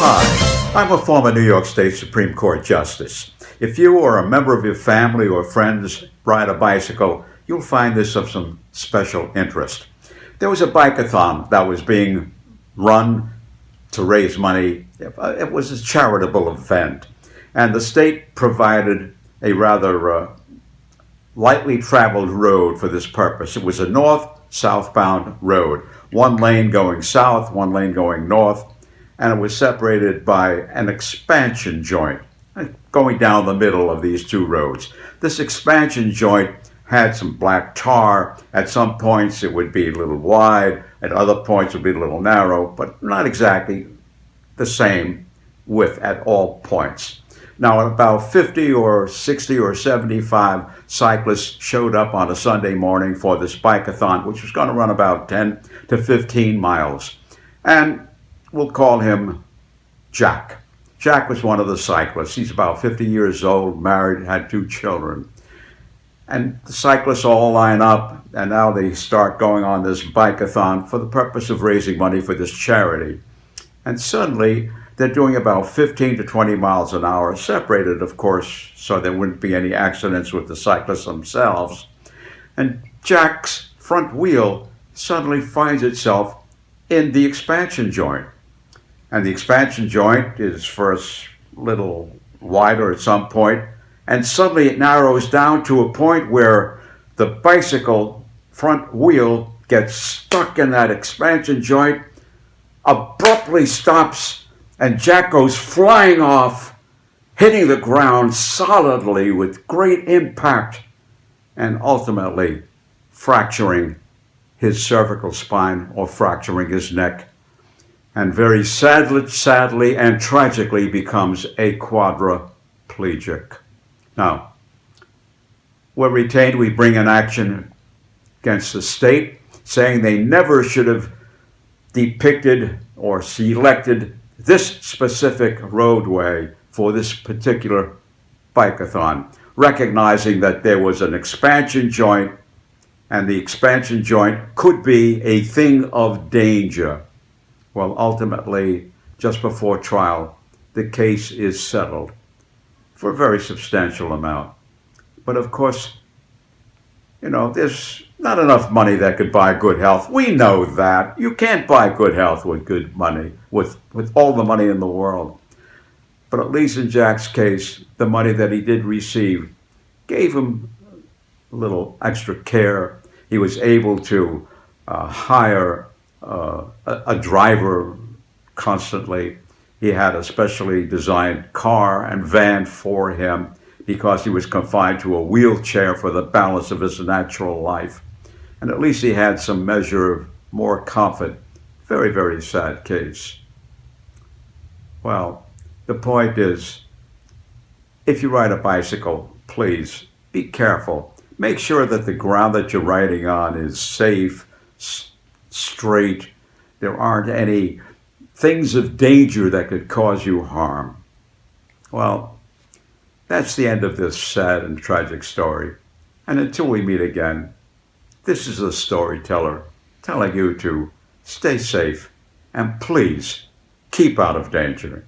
Hi, I'm a former New York State Supreme Court Justice. If you or a member of your family or friends ride a bicycle, you'll find this of some special interest. There was a bike-a-thon that was being run to raise money. It was a charitable event, and the state provided a rather lightly traveled road for this purpose. It was a north-southbound road, one lane going south, one lane going north, and it was separated by an expansion joint going down the middle of these two roads. This expansion joint had some black tar. At some points it would be a little wide, at other points it would be a little narrow, but not exactly the same width at all points. Now, about 50 or 60 or 75 cyclists showed up on a Sunday morning for this bike-a-thon, which was going to run about 10 to 15 miles. And we'll call him Jack. Jack was one of the cyclists. He's about 50 years old, married, had 2 children. And the cyclists all line up, and now they start going on this bike-a-thon for the purpose of raising money for this charity. And suddenly, they're doing about 15 to 20 miles an hour, separated, of course, so there wouldn't be any accidents with the cyclists themselves. And Jack's front wheel suddenly finds itself in the expansion joint. And the expansion joint is first a little wider at some point, and suddenly it narrows down to a point where the bicycle front wheel gets stuck in that expansion joint, abruptly stops, and Jack goes flying off, hitting the ground solidly with great impact, and ultimately fracturing his cervical spine or fracturing his neck, and very sadly and tragically becomes a quadriplegic. Now, we're retained, we bring an action against the state, saying they never should have depicted or selected this specific roadway for this particular bike-a-thon, recognizing that there was an expansion joint, and the expansion joint could be a thing of danger. Well, ultimately, just before trial, the case is settled for a very substantial amount. But of course, there's not enough money that could buy good health. We know that. You can't buy good health with good money, with all the money in the world. But at least in Jack's case, the money that he did receive gave him a little extra care. He was able to hire a driver constantly. He had a specially designed car and van for him because he was confined to a wheelchair for the balance of his natural life. And at least he had some measure of more comfort. Very, very sad case. Well, the point is, if you ride a bicycle, please be careful. Make sure that the ground that you're riding on is safe, straight. There aren't any things of danger that could cause you harm. Well, that's the end of this sad and tragic story. And until we meet again, this is the storyteller telling you to stay safe and please keep out of danger.